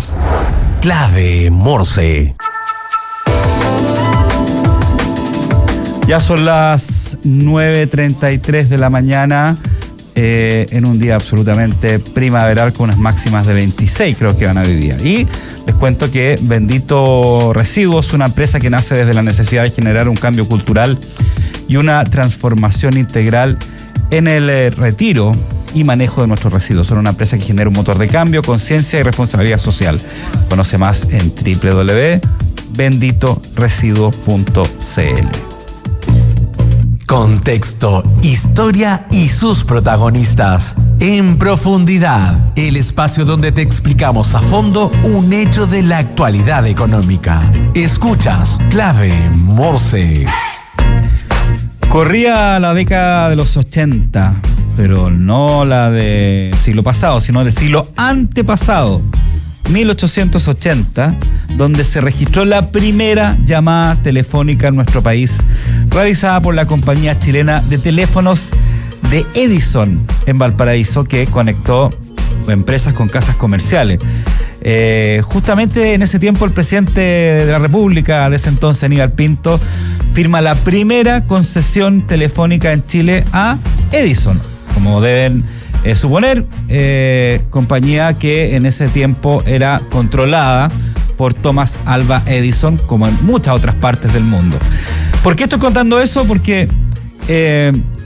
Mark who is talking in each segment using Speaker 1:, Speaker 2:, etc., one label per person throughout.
Speaker 1: Escuchas Clave Morse.
Speaker 2: Ya son las 9:33 de la mañana, en un día absolutamente primaveral con unas máximas de 26, creo que van a hoy día. Y les cuento que Bendito Residuos, una empresa que nace desde la necesidad de generar un cambio cultural y una transformación integral en el retiro y manejo de nuestros residuos. Son una empresa que genera un motor de cambio, conciencia y responsabilidad social. Conoce más en www.benditoresiduos.cl.
Speaker 1: Contexto, historia y sus protagonistas. En profundidad, el espacio donde te explicamos a fondo un hecho de la actualidad económica. Escuchas Clave Morse.
Speaker 2: Corría la década de los 80, pero no la del siglo pasado, sino del siglo antepasado, 1880, donde se registró la primera llamada telefónica en nuestro país, realizada por la compañía chilena de teléfonos de Edison en Valparaíso, que conectó empresas con casas comerciales. Justamente en ese tiempo el presidente de la República de ese entonces, Aníbal Pinto, firma la primera concesión telefónica en Chile a Edison, como deben suponer, compañía que en ese tiempo era controlada por Thomas Alva Edison, como en muchas otras partes del mundo. ¿Por qué estoy contando eso? Porque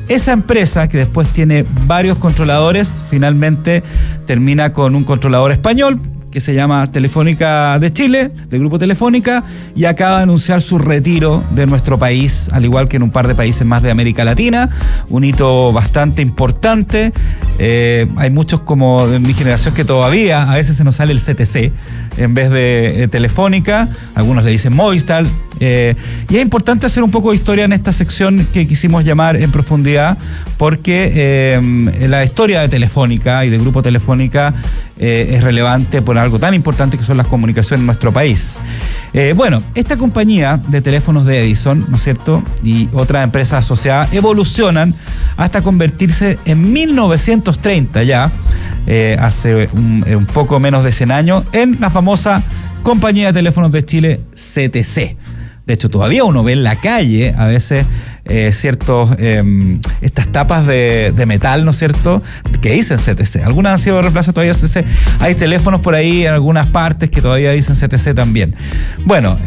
Speaker 2: esa empresa, que después tiene varios controladores, finalmente termina con un controlador español que se llama Telefónica de Chile, del Grupo Telefónica, y acaba de anunciar su retiro de nuestro país, al igual que en un par de países más de América Latina, un hito bastante importante. Hay muchos como de mi generación que todavía a veces se nos sale el CTC en vez de Telefónica, algunos le dicen Movistar, y es importante hacer un poco de historia en esta sección que quisimos llamar En Profundidad, porque la historia de Telefónica y del Grupo Telefónica es relevante por algo tan importante que son las comunicaciones en nuestro país. Bueno, esta compañía de teléfonos de Edison, ¿no es cierto?, y otras empresas asociadas evolucionan hasta convertirse en 1930 ya, hace un poco menos de 100 años, en la famosa Compañía de Teléfonos de Chile, CTC. De hecho, todavía uno ve en la calle a veces estas tapas de metal, ¿no es cierto?, que dicen CTC. Algunas han sido reemplazadas todavía CTC. Hay teléfonos por ahí en algunas partes que todavía dicen CTC también. Bueno,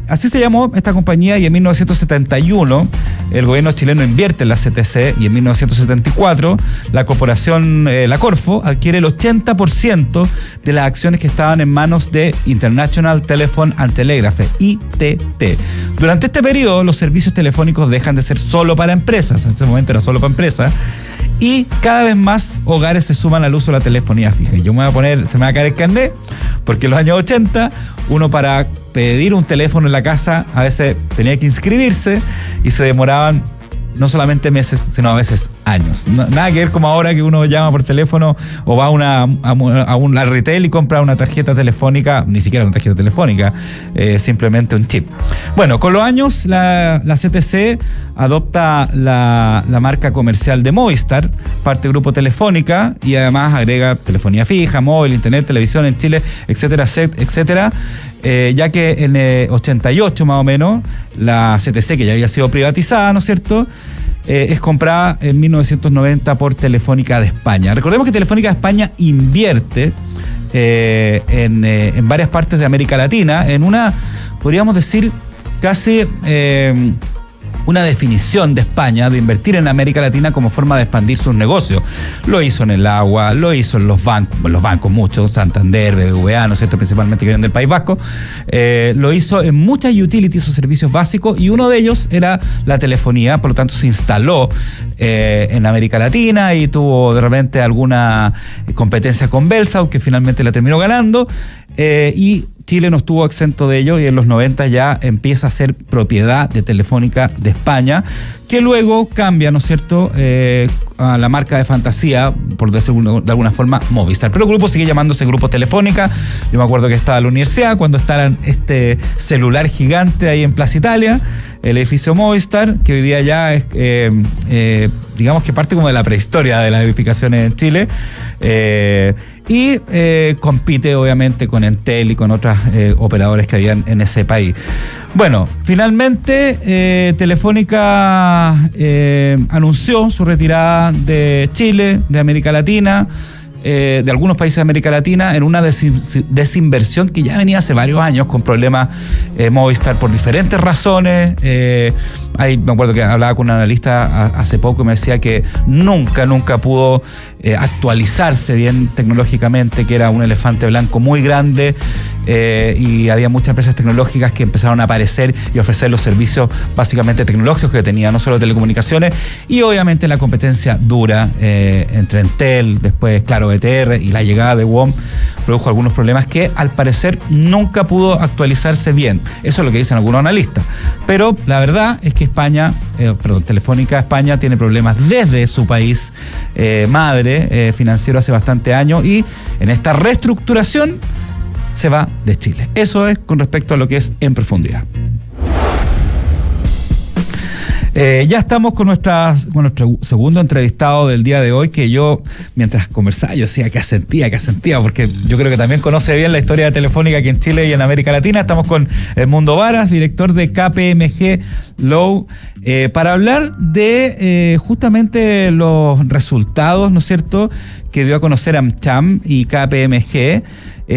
Speaker 2: así se llamó esta compañía, y en 1971 el gobierno chileno invierte en la CTC, y en 1974 la corporación, la Corfo, adquiere el 80% de las acciones que estaban en manos de International Telephone and Telegraph, ITT. Durante este periodo, los servicios telefónicos dejan de ser solo para empresas. En ese momento era solo para empresas, y cada vez más hogares se suman al uso de la telefonía fija. Y yo me voy a poner, se me va a caer el carnet, porque en los años 80 uno, para pedir un teléfono en la casa, a veces tenía que inscribirse y se demoraban no solamente meses, sino a veces años. Nada que ver como ahora, que uno llama por teléfono o va a un retail y compra una tarjeta telefónica, ni siquiera una tarjeta telefónica, simplemente un chip. Bueno, con los años la CTC adopta la marca comercial de Movistar, parte del Grupo Telefónica, y además agrega telefonía fija, móvil, internet, televisión en Chile, etcétera, etcétera. Ya que en 88 más o menos, la CTC, que ya había sido privatizada, ¿no es cierto?, es comprada en 1990 por Telefónica de España. Recordemos que Telefónica de España invierte en varias partes de América Latina, en una, podríamos decir, casi una definición de España de invertir en América Latina como forma de expandir sus negocios. Lo hizo en el agua, lo hizo en los bancos muchos, Santander, BBVA, ¿no es cierto?, principalmente que vienen del País Vasco. Lo hizo en muchas utilities o servicios básicos, y uno de ellos era la telefonía. Por lo tanto, se instaló en América Latina y tuvo de repente alguna competencia con Belsaud, que finalmente la terminó ganando, y Chile no estuvo exento de ello, y en los 90 ya empieza a ser propiedad de Telefónica de España, que luego cambia, ¿no es cierto?, a la marca de fantasía, por decirlo de alguna forma, Movistar. Pero el grupo sigue llamándose Grupo Telefónica. Yo me acuerdo que estaba en la universidad cuando estaba este celular gigante ahí en Plaza Italia, el edificio Movistar, que hoy día ya es, digamos que parte como de la prehistoria de las edificaciones en Chile, y compite obviamente con Entel y con otros operadores que habían en ese país. Bueno, finalmente Telefónica anunció su retirada de Chile, de América Latina, de algunos países de América Latina, en una desinversión que ya venía hace varios años con problemas Movistar por diferentes razones. Ahí me acuerdo que hablaba con un analista hace poco y me decía que nunca pudo actualizarse bien tecnológicamente, que era un elefante blanco muy grande, y había muchas empresas tecnológicas que empezaron a aparecer y ofrecer los servicios básicamente tecnológicos que tenía, no solo telecomunicaciones, y obviamente la competencia dura entre Entel, después claro, BTR, y la llegada de WOM produjo algunos problemas que al parecer nunca pudo actualizarse bien. Eso es lo que dicen algunos analistas. Pero la verdad es que Telefónica España tiene problemas desde su país madre financiero hace bastante años, y en esta reestructuración se va de Chile. Eso es con respecto a lo que es En Profundidad. Ya estamos con nuestro segundo entrevistado del día de hoy, que yo, mientras conversaba, yo decía que asentía, porque yo creo que también conoce bien la historia de Telefónica aquí en Chile y en América Latina. Estamos con Edmundo Varas, director de KPMG Law, para hablar de justamente los resultados, ¿no es cierto?, que dio a conocer AmCham y KPMG,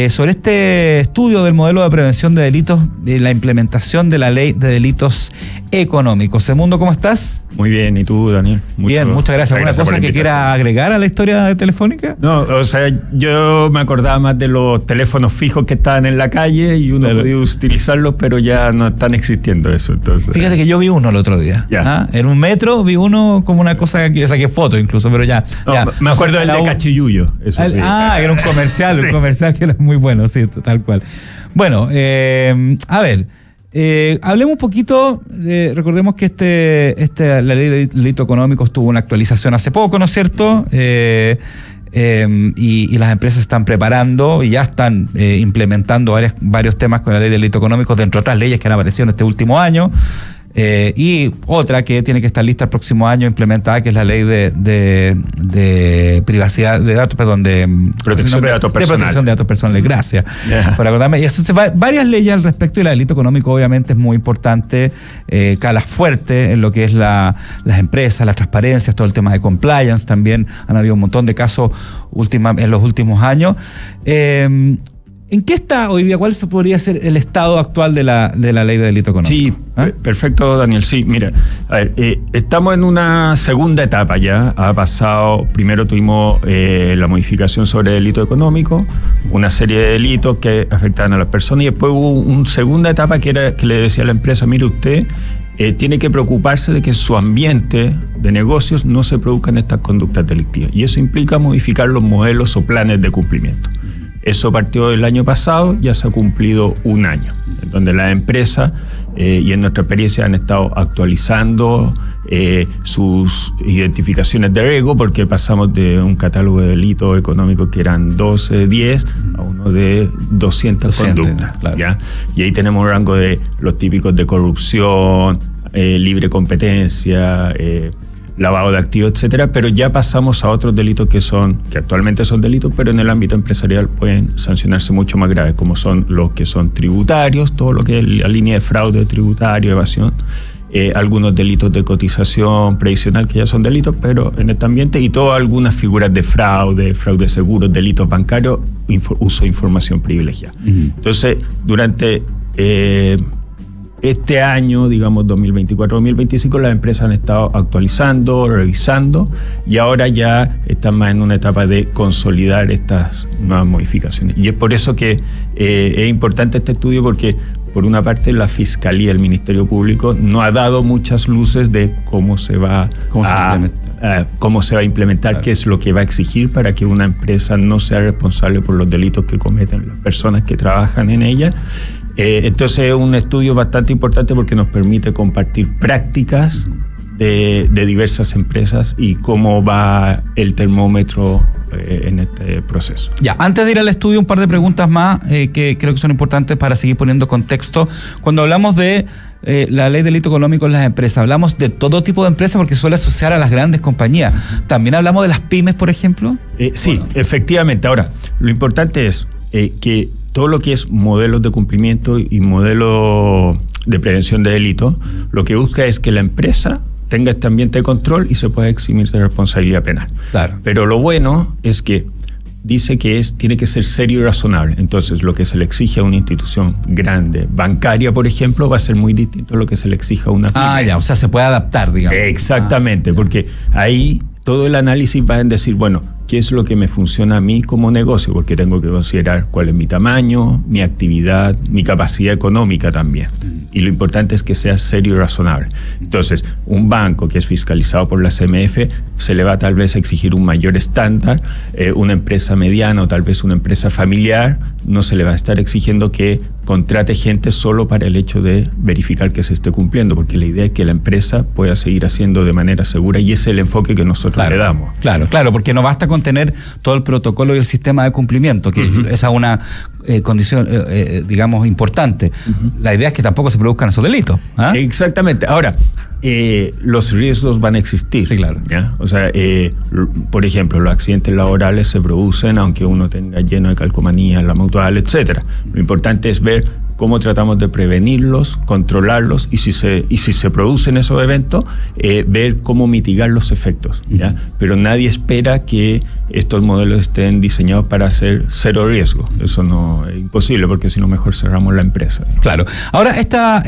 Speaker 2: sobre este estudio del modelo de prevención de delitos, de la implementación de la ley de delitos económicos. Edmundo, ¿cómo estás?
Speaker 3: Muy bien, ¿y tú, Daniel?
Speaker 2: Bien, muchas gracias. ¿Alguna cosa que quiera agregar a la historia de Telefónica?
Speaker 3: No, o sea, yo me acordaba más de los teléfonos fijos que estaban en la calle y uno podía utilizarlos, pero ya no están existiendo eso. Entonces,
Speaker 2: fíjate que yo vi uno el otro día. En un metro vi uno como una cosa que saqué foto incluso, pero ya.
Speaker 3: Me acuerdo del de Cachiyuyo. Eso sí.
Speaker 2: Era un comercial, sí. Un comercial que era muy bueno, sí, tal cual. Bueno, a ver. Hablemos un poquito, recordemos que la ley de delito económico tuvo una actualización hace poco, ¿no es cierto? Y las empresas están preparando y ya están implementando varios temas con la ley de delito económico, dentro de otras leyes que han aparecido en este último año. Y otra que tiene que estar lista el próximo año implementada, que es la ley de privacidad de datos, perdón, de
Speaker 3: protección de datos personales.
Speaker 2: De protección de datos personales, gracias por acordarme. Y eso varias leyes al respecto, y el delito económico obviamente es muy importante, cala fuerte en lo que es las empresas, las transparencias, todo el tema de compliance. También han habido un montón de casos en los últimos años. ¿En qué está hoy día? ¿Cuál podría ser el estado actual de la ley de delito económico?
Speaker 3: Sí, perfecto, Daniel. Sí, mira, a ver, estamos en una segunda etapa ya. Ha pasado, primero tuvimos la modificación sobre delito económico, una serie de delitos que afectaban a las personas, y después hubo una segunda etapa que era que le decía a la empresa, mire usted, tiene que preocuparse de que en su ambiente de negocios no se produzcan estas conductas delictivas. Y eso implica modificar los modelos o planes de cumplimiento. Eso partió el año pasado, ya se ha cumplido un año, en donde las empresas y en nuestra experiencia han estado actualizando sus identificaciones de riesgo, porque pasamos de un catálogo de delitos económicos que eran 12, 10 a uno de 200 conductas. Claro. ¿Ya? Y ahí tenemos un rango de los típicos de corrupción, libre competencia, lavado de activos, etcétera, pero ya pasamos a otros delitos que actualmente son delitos, pero en el ámbito empresarial pueden sancionarse mucho más graves, como son los que son tributarios, todo lo que es la línea de fraude tributario, evasión, algunos delitos de cotización previsional que ya son delitos, pero en este ambiente, y todas algunas figuras de fraude seguros, delitos bancarios, uso de información privilegiada. Uh-huh. Entonces, durante este año, digamos 2024-2025, las empresas han estado actualizando, revisando, y ahora ya están más en una etapa de consolidar estas nuevas modificaciones. Y es por eso que es importante este estudio, porque por una parte la Fiscalía, el Ministerio Público, no ha dado muchas luces de cómo se va a implementar, claro, qué es lo que va a exigir para que una empresa no sea responsable por los delitos que cometen las personas que trabajan en ella. Entonces es un estudio bastante importante porque nos permite compartir prácticas de diversas empresas y cómo va el termómetro en este proceso.
Speaker 2: Ya, antes de ir al estudio, un par de preguntas más que creo que son importantes para seguir poniendo contexto. Cuando hablamos de la ley de delito económico en las empresas, ¿hablamos de todo tipo de empresas porque suele asociar a las grandes compañías? ¿También hablamos de las pymes, por ejemplo?
Speaker 3: Sí, bueno, efectivamente. Ahora, lo importante es que todo lo que es modelos de cumplimiento y modelo de prevención de delito, lo que busca es que la empresa tenga este ambiente de control y se pueda eximir de responsabilidad penal.
Speaker 2: Claro.
Speaker 3: Pero lo bueno es que dice que tiene que ser serio y razonable. Entonces, lo que se le exige a una institución grande, bancaria, por ejemplo, va a ser muy distinto a lo que se le exige a una pyme.
Speaker 2: Ah, ya, o sea, se puede adaptar, digamos.
Speaker 3: Exactamente, porque ahí todo el análisis va a decir, bueno, ¿qué es lo que me funciona a mí como negocio? Porque tengo que considerar cuál es mi tamaño, mi actividad, mi capacidad económica también. Y lo importante es que sea serio y razonable. Entonces, un banco que es fiscalizado por la CMF se le va tal vez a exigir un mayor estándar. Una empresa mediana o tal vez una empresa familiar no se le va a estar exigiendo que contrate gente solo para el hecho de verificar que se esté cumpliendo, porque la idea es que la empresa pueda seguir haciendo de manera segura y ese es el enfoque que nosotros le damos.
Speaker 2: Claro, porque no basta con tener todo el protocolo y el sistema de cumplimiento, que esa es una condición, digamos, importante. La idea es que tampoco se produzcan esos delitos. ¿Ah?
Speaker 3: Exactamente. Ahora, los riesgos van a existir.
Speaker 2: Sí, claro.
Speaker 3: ¿Ya? O sea, por ejemplo, los accidentes laborales se producen aunque uno tenga lleno de calcomanía, la mutual, etcétera. Lo importante es ver cómo tratamos de prevenirlos, controlarlos y si se producen esos eventos, ver cómo mitigar los efectos. ¿Ya? Pero nadie espera que estos modelos estén diseñados para hacer cero riesgo. Eso no es imposible, porque si no mejor cerramos la empresa.
Speaker 2: Claro. Ahora, esta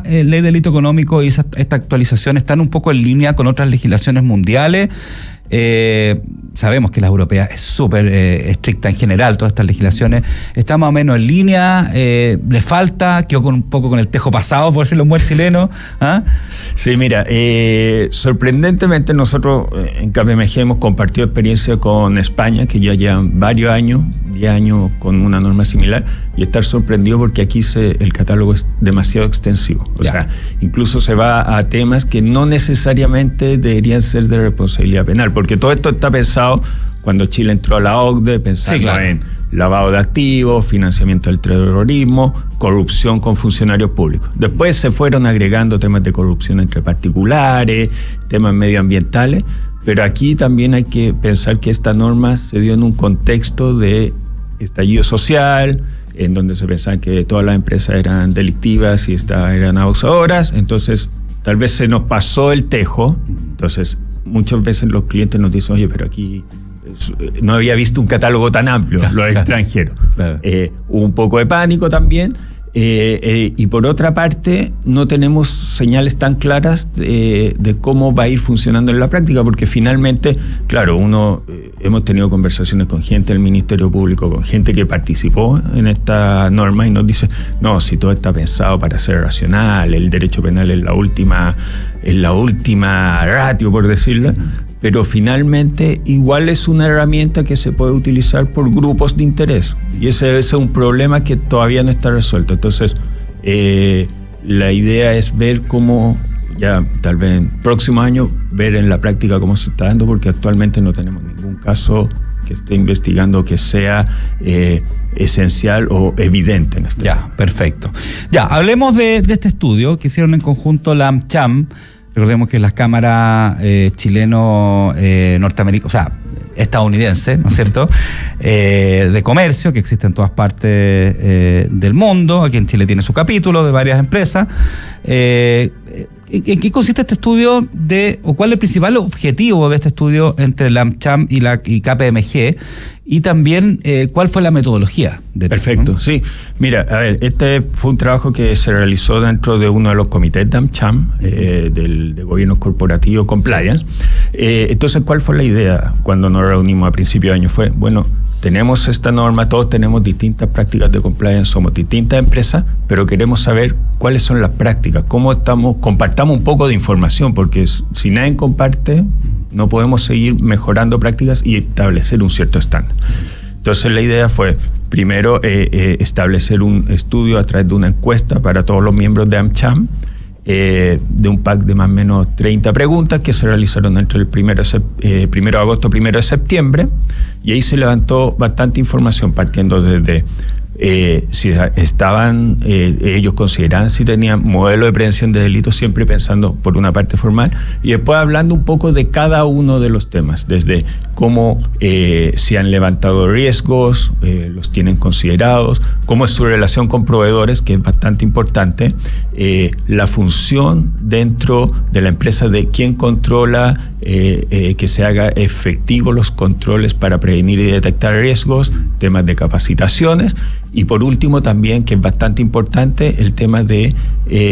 Speaker 2: ley de delito económico y esta actualización están un poco en línea con otras legislaciones mundiales. Sabemos que la europea es súper estricta en general, todas estas legislaciones. ¿Está más o menos en línea? ¿Le falta? ¿Quedó un poco con el tejo pasado, por decirlo en buen chileno? ¿Ah?
Speaker 3: Sí, mira, sorprendentemente nosotros en KPMG hemos compartido experiencia con España, que ya llevan varios años, 10 años con una norma similar, y estar sorprendido porque aquí el catálogo es demasiado extensivo. O sea, incluso se va a temas que no necesariamente deberían ser de responsabilidad penal, porque todo esto está pensado cuando Chile entró a la OCDE, pensando en lavado de activos, financiamiento del terrorismo, corrupción con funcionarios públicos. Después se fueron agregando temas de corrupción entre particulares, temas medioambientales, pero aquí también hay que pensar que esta norma se dio en un contexto de estallido social, en donde se pensaba que todas las empresas eran delictivas y eran abusadoras, entonces tal vez se nos pasó el tejo. Entonces muchas veces los clientes nos dicen, oye, pero aquí no había visto un catálogo tan amplio, los extranjeros. Claro. Hubo un poco de pánico también. Y por otra parte, no tenemos señales tan claras de cómo va a ir funcionando en la práctica, porque finalmente, claro, hemos tenido conversaciones con gente del Ministerio Público, con gente que participó en esta norma y nos dice, no, si todo está pensado para ser racional, el derecho penal es la última ratio, por decirlo, pero finalmente igual es una herramienta que se puede utilizar por grupos de interés y ese es un problema que todavía no está resuelto. Entonces la idea es ver cómo ya tal vez en próximo año ver en la práctica cómo se está dando, porque actualmente no tenemos ningún caso que esté investigando que sea esencial o evidente en este
Speaker 2: caso. Perfecto. Ya, hablemos de este estudio que hicieron en conjunto la AmCham. Recordemos que las cámaras chileno-norteamericanas, o sea, estadounidense, ¿no es cierto?, de comercio, que existe en todas partes del mundo. Aquí en Chile tiene su capítulo de varias empresas. ¿En qué consiste este estudio o cuál es el principal objetivo de este estudio entre la AmCham y KPMG? Y también, ¿cuál fue la metodología?
Speaker 3: Perfecto, ¿no? Sí. Mira, a ver, este fue un trabajo que se realizó dentro de uno de los comités de AmCham, de gobiernos corporativos compliance. Entonces, ¿cuál fue la idea cuando nos reunimos a principio de año? Fue, bueno, tenemos esta norma, todos tenemos distintas prácticas de compliance, somos distintas empresas, pero queremos saber cuáles son las prácticas, compartamos un poco de información, porque si nadie comparte, no podemos seguir mejorando prácticas y establecer un cierto estándar. Entonces la idea fue, primero, establecer un estudio a través de una encuesta para todos los miembros de AmCham, de un pack de más o menos 30 preguntas que se realizaron entre el 1 de agosto y 1 de septiembre, y ahí se levantó bastante información partiendo desde si estaban, ellos consideraban si tenían modelo de prevención de delitos, siempre pensando por una parte formal, y después hablando un poco de cada uno de los temas, desde cómo si han levantado riesgos, los tienen considerados, cómo es su relación con proveedores, que es bastante importante, la función dentro de la empresa de quién controla que se haga efectivo los controles para prevenir y detectar riesgos, temas de capacitaciones, y por último también, que es bastante importante, el tema de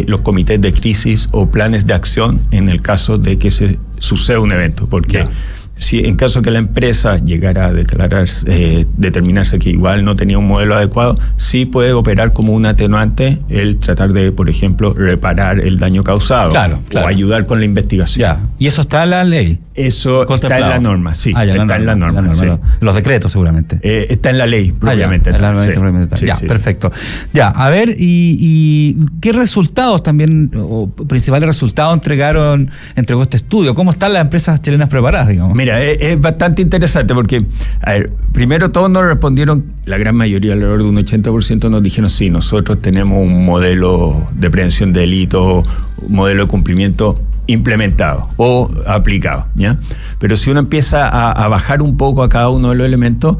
Speaker 3: los comités de crisis o planes de acción en el caso de que se suceda un evento, porque si en caso que la empresa llegara a determinarse que igual no tenía un modelo adecuado, sí puede operar como un atenuante el tratar de, por ejemplo, reparar el daño causado, o ayudar con la investigación.
Speaker 2: ¿Y eso está en la ley?
Speaker 3: Eso está en la norma, sí.
Speaker 2: Está en la norma. Sí. Los decretos, seguramente.
Speaker 3: Está en la ley, propiamente.
Speaker 2: Perfecto. Ya, a ver, ¿y qué resultados también, o principales resultados entregó este estudio? ¿Cómo están las empresas chilenas preparadas, digamos?
Speaker 3: Mira, es bastante interesante porque, a ver, primero todos nos respondieron, la gran mayoría, alrededor de un 80% nos dijeron, sí, nosotros tenemos un modelo de prevención de delitos, un modelo de cumplimiento implementado o aplicado, ¿ya? Pero si uno empieza a bajar un poco a cada uno de los elementos,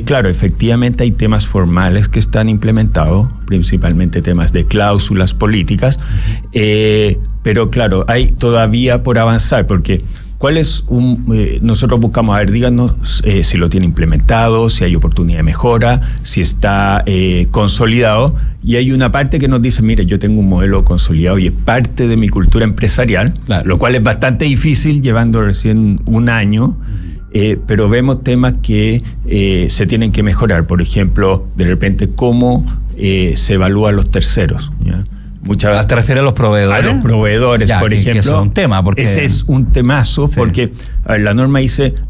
Speaker 3: claro, efectivamente hay temas formales que están implementados, principalmente temas de cláusulas políticas, pero claro, hay todavía por avanzar, porque ¿cuál es nosotros buscamos, a ver, díganos si lo tiene implementado, si hay oportunidad de mejora, si está consolidado? Y hay una parte que nos dice, mire, yo tengo un modelo consolidado y es parte de mi cultura empresarial, lo cual es bastante difícil llevando recién un año, pero vemos temas que se tienen que mejorar. Por ejemplo, de repente, cómo se evalúan los terceros, ¿ya?
Speaker 2: ¿Te refieres a los proveedores?
Speaker 3: A los proveedores, por ejemplo.
Speaker 2: Que eso es un tema.
Speaker 3: Ese es un temazo, porque a ver, la norma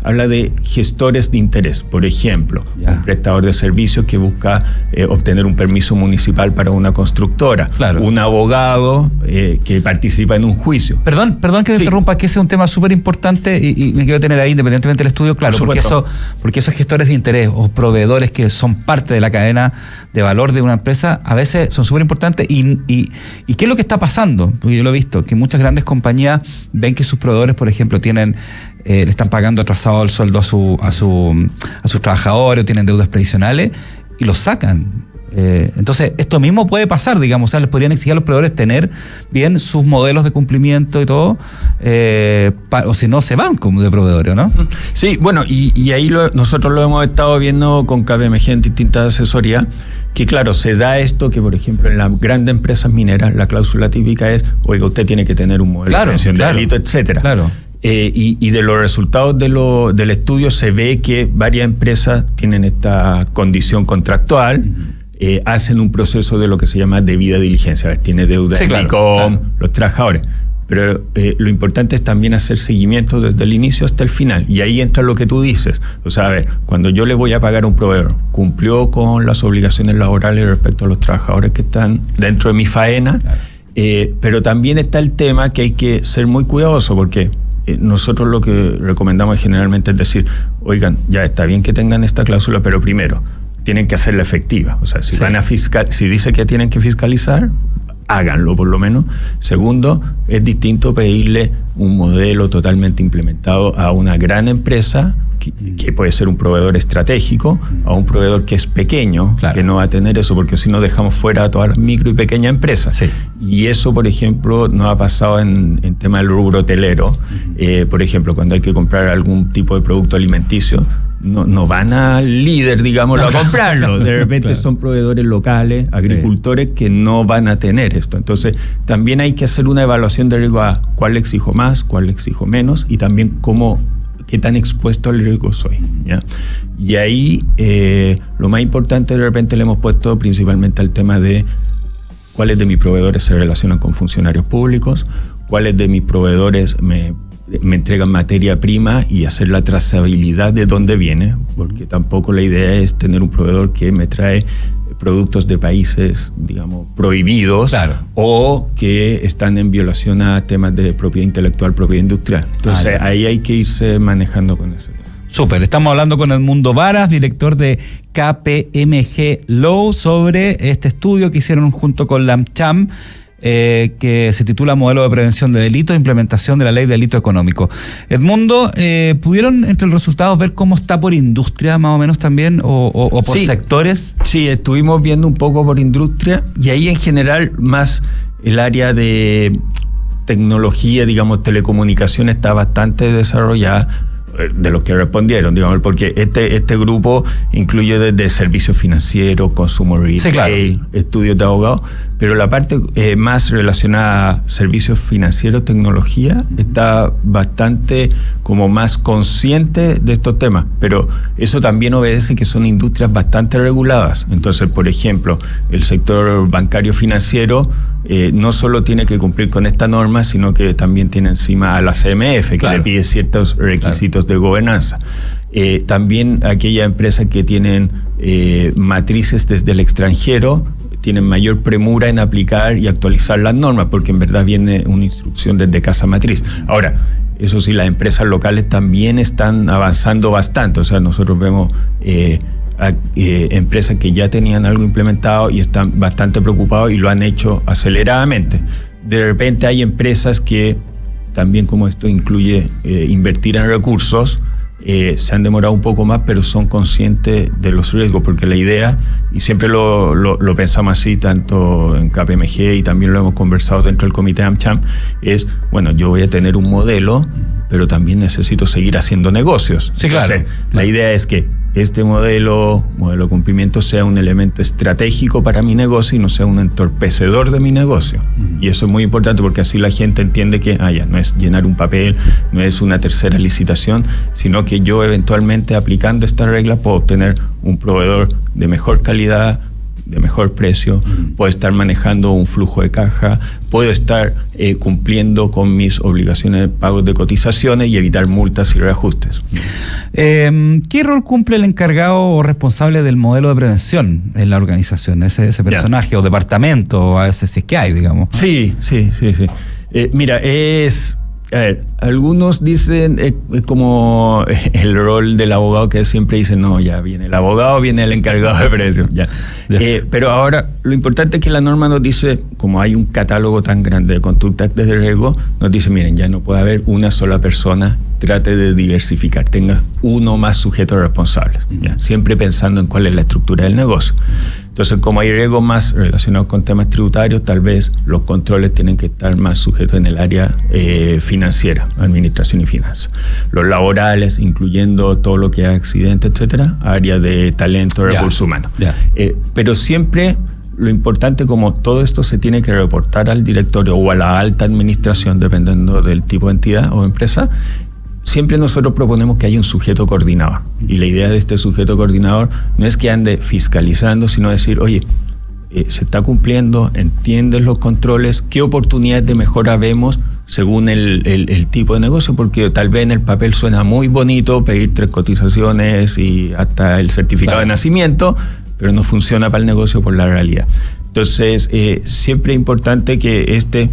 Speaker 3: habla de gestores de interés. Por ejemplo, un prestador de servicios que busca obtener un permiso municipal para una constructora. Un abogado que participa en un juicio.
Speaker 2: Perdón que te interrumpa, que ese es un tema súper importante y me quiero tener ahí independientemente del estudio, claro, porque esos gestores de interés o proveedores que son parte de la cadena de valor de una empresa, a veces son súper importantes y ¿qué es lo que está pasando? Porque yo lo he visto, que muchas grandes compañías ven que sus proveedores, por ejemplo, le están pagando atrasado el sueldo a sus trabajadores, o tienen deudas previsionales y los sacan. Entonces, esto mismo puede pasar, digamos, o sea, les podrían exigir a los proveedores tener bien sus modelos de cumplimiento y todo, o si no, se van como de proveedores, ¿no?
Speaker 3: Sí, bueno, y ahí nosotros lo hemos estado viendo con KPMG en distintas asesorías, que claro, se da esto que, por ejemplo, en las grandes empresas mineras, la cláusula típica es, oiga, usted tiene que tener un modelo de prevención de delito, etcétera. Y de los resultados del estudio se ve que varias empresas tienen esta condición contractual, hacen un proceso de lo que se llama debida diligencia. A ver, tiene deuda en ICOM, los trabajadores. Pero lo importante es también hacer seguimiento desde el inicio hasta el final. Y ahí entra lo que tú dices. O sea, a ver, cuando yo le voy a pagar a un proveedor, ¿cumplió con las obligaciones laborales respecto a los trabajadores que están dentro de mi faena? Pero también está el tema que hay que ser muy cuidadoso, porque nosotros lo que recomendamos generalmente es decir, oigan, ya está bien que tengan esta cláusula, pero primero, tienen que hacerla efectiva. O sea, si van a si dice que tienen que fiscalizar, háganlo por lo menos. Segundo, es distinto pedirle un modelo totalmente implementado a una gran empresa que puede ser un proveedor estratégico, a un proveedor que es pequeño, que no va a tener eso, porque si no dejamos fuera a todas las micro y pequeñas empresas. Y eso, por ejemplo, nos ha pasado en tema del rubro hotelero. Por ejemplo, cuando hay que comprar algún tipo de producto alimenticio, no van al líder, digámoslo, a comprarlo. De repente son proveedores locales, agricultores que no van a tener esto. Entonces, también hay que hacer una evaluación de riesgo a cuál le exijo más, cuál le exijo menos, y también qué tan expuesto al riesgo soy, ¿ya? Y ahí lo más importante, de repente le hemos puesto principalmente al tema de cuáles de mis proveedores se relacionan con funcionarios públicos, cuáles de mis proveedores me entregan materia prima, y hacer la trazabilidad de dónde viene, porque tampoco la idea es tener un proveedor que me trae productos de países, digamos, prohibidos,
Speaker 2: claro,
Speaker 3: o que están en violación a temas de propiedad intelectual, propiedad industrial. Entonces ahí hay que irse manejando con eso.
Speaker 2: Súper, estamos hablando con Edmundo Varas, director de KPMG Law, sobre este estudio que hicieron junto con la AmCham, que se titula Modelo de Prevención de Delitos e Implementación de la Ley de Delito Económico. Edmundo, ¿pudieron entre los resultados ver cómo está por industria más o menos también, o por sectores? Sí,
Speaker 3: estuvimos viendo un poco por industria, y ahí en general más el área de tecnología, digamos, telecomunicación está bastante desarrollada, de los que respondieron, digamos, porque este grupo incluye desde servicios financieros, consumo retail, sí, claro, estudios de abogados, pero la parte más relacionada a servicios financieros, tecnología, está bastante como más consciente de estos temas, pero eso también obedece que son industrias bastante reguladas. Entonces, por ejemplo, el sector bancario financiero no solo tiene que cumplir con esta norma, sino que también tiene encima a la CMF, que claro, le pide ciertos requisitos, claro, de gobernanza. También aquellas empresas que tienen matrices desde el extranjero tienen mayor premura en aplicar y actualizar las normas, porque en verdad viene una instrucción desde casa matriz. Ahora, eso sí, las empresas locales también están avanzando bastante. O sea, nosotros vemos empresas que ya tenían algo implementado y están bastante preocupados y lo han hecho aceleradamente. De repente hay empresas que también, como esto incluye invertir en recursos, se han demorado un poco más, pero son conscientes de los riesgos, porque la idea, y siempre lo pensamos así, tanto en KPMG y también lo hemos conversado dentro del comité AmCham, es, bueno, yo voy a tener un modelo, pero también necesito seguir haciendo negocios.
Speaker 2: Sí, claro.
Speaker 3: Entonces, la idea es que este modelo de cumplimiento sea un elemento estratégico para mi negocio y no sea un entorpecedor de mi negocio. Y eso es muy importante, porque así la gente entiende que ya no es llenar un papel, no es una tercera licitación, sino que yo eventualmente, aplicando esta regla, puedo obtener un proveedor de mejor calidad, de mejor precio, puedo estar manejando un flujo de caja, puedo estar cumpliendo con mis obligaciones de pagos de cotizaciones y evitar multas y reajustes.
Speaker 2: ¿Qué rol cumple el encargado o responsable del modelo de prevención en la organización? Ese personaje o departamento, a veces si es que hay, digamos.
Speaker 3: Sí. Mira, a ver, algunos dicen como el rol del abogado, que siempre dicen, no, ya viene el abogado, viene el encargado de prevención. Ya. Pero ahora lo importante es que la norma nos dice, como hay un catálogo tan grande de conductas de riesgo, nos dice, miren, ya no puede haber una sola persona, trate de diversificar, tenga uno más sujetos responsables, ¿ya? Siempre pensando en cuál es la estructura del negocio. Entonces, como hay riesgos más relacionados con temas tributarios, tal vez los controles tienen que estar más sujetos en el área financiera, administración y finanzas. Los laborales, incluyendo todo lo que es accidente, etcétera, área de talento, recursos humanos. Pero siempre lo importante, como todo esto se tiene que reportar al directorio o a la alta administración, dependiendo del tipo de entidad o empresa, siempre nosotros proponemos que haya un sujeto coordinador. Y la idea de este sujeto coordinador no es que ande fiscalizando, sino decir, oye, se está cumpliendo, entiendes los controles, qué oportunidades de mejora vemos según el tipo de negocio, porque tal vez en el papel suena muy bonito pedir 3 cotizaciones y hasta el certificado de nacimiento, pero no funciona para el negocio por la realidad. Entonces, siempre es importante que este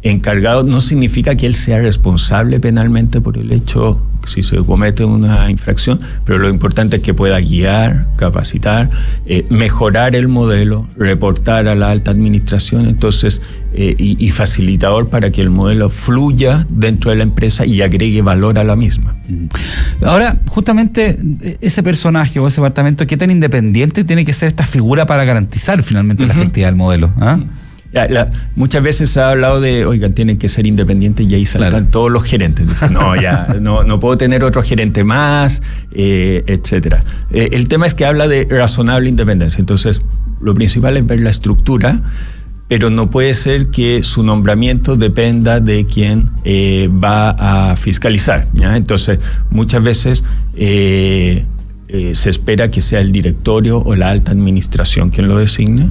Speaker 3: encargado, no significa que él sea responsable penalmente por el hecho si se comete una infracción, pero lo importante es que pueda guiar, capacitar, mejorar el modelo, reportar a la alta administración, entonces y facilitador para que el modelo fluya dentro de la empresa y agregue valor a la misma.
Speaker 2: Ahora, justamente ese personaje o ese departamento, ¿qué tan independiente tiene que ser esta figura para garantizar finalmente la efectividad del modelo?
Speaker 3: Muchas veces se ha hablado de, oigan, tienen que ser independientes, y ahí saltan todos los gerentes. Dicen, no puedo tener otro gerente más, etcétera. El tema es que habla de razonable independencia. Entonces, lo principal es ver la estructura, pero no puede ser que su nombramiento dependa de quien va a fiscalizar, ¿ya? Entonces, muchas veces se espera que sea el directorio o la alta administración quien lo designe,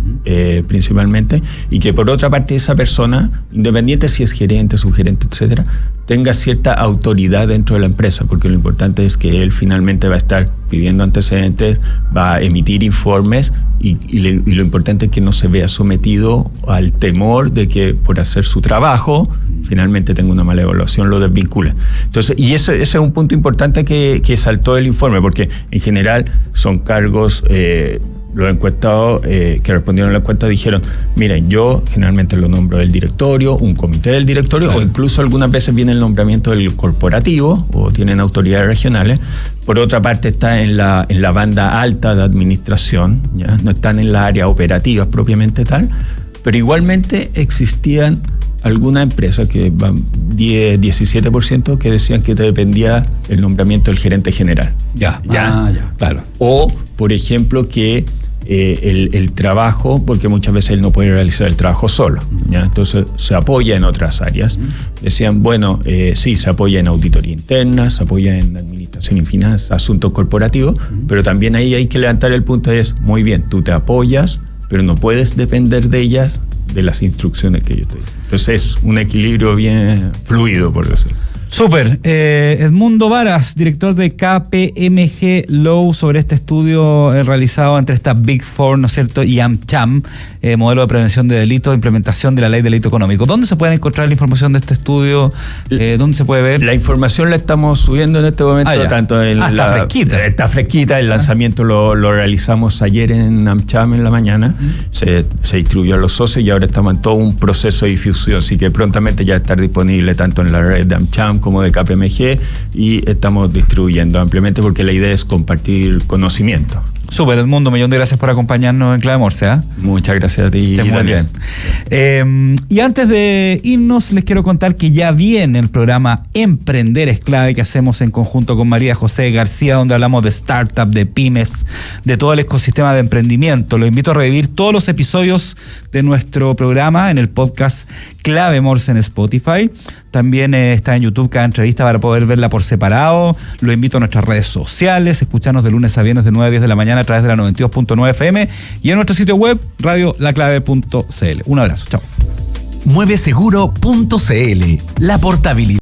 Speaker 3: principalmente, y que por otra parte esa persona, independiente si es gerente, subgerente, etcétera, tenga cierta autoridad dentro de la empresa, porque lo importante es que él finalmente va a estar pidiendo antecedentes, va a emitir informes y lo importante es que no se vea sometido al temor de que por hacer su trabajo finalmente tenga una mala evaluación, lo desvincula. Entonces, y ese es un punto importante que saltó el informe, porque en general son cargos... los encuestados que respondieron a la encuesta dijeron, miren, yo generalmente lo nombro del directorio, un comité del directorio, claro, o incluso algunas veces viene el nombramiento del corporativo o tienen autoridades regionales. Por otra parte está en la banda alta de administración, ¿ya? No están en la área operativa propiamente tal, pero igualmente existían algunas empresas que van 17% que decían que dependía el nombramiento del gerente general.
Speaker 2: Ya, claro.
Speaker 3: O, por ejemplo, que el trabajo, porque muchas veces él no puede realizar el trabajo solo, ¿ya? Entonces se apoya en otras áreas. Decían, bueno, sí, se apoya en auditoría interna, se apoya en administración y finanzas, asuntos corporativos, pero también ahí hay que levantar el punto de es, muy bien, tú te apoyas, pero no puedes depender de ellas, de las instrucciones que yo te doy. Entonces es un equilibrio bien fluido, por decirlo.
Speaker 2: Súper. Edmundo Varas, director de KPMG Law, sobre este estudio realizado entre estas Big Four, ¿no es cierto?, y AmCham, modelo de prevención de delitos, implementación de la ley de delito económico. ¿Dónde se puede encontrar la información de este estudio? ¿Dónde se puede ver?
Speaker 3: La información la estamos subiendo en este momento, tanto en
Speaker 2: está fresquita.
Speaker 3: Está fresquita, el lanzamiento lo realizamos ayer en AmCham en la mañana, se distribuyó a los socios y ahora estamos en todo un proceso de difusión, así que prontamente ya va a estar disponible tanto en la red de AmCham como de KPMG y estamos distribuyendo ampliamente porque la idea es compartir conocimiento.
Speaker 2: Súper, Edmundo, millón de gracias por acompañarnos en Clave Morse.
Speaker 3: Muchas gracias a ti.
Speaker 2: Muy bien. Y antes de irnos, les quiero contar que ya viene el programa Emprender es Clave que hacemos en conjunto con María José García, donde hablamos de startup, de pymes, de todo el ecosistema de emprendimiento. Los invito a revivir todos los episodios de nuestro programa en el podcast Clave Morse en Spotify. También está en YouTube cada entrevista para poder verla por separado. Lo invito a nuestras redes sociales, escucharnos de lunes a viernes de 9 a 10 de la mañana a través de la 92.9 FM y en nuestro sitio web radiolaclave.cl. Un abrazo, chao.
Speaker 1: Mueveseguro.cl, la portabilidad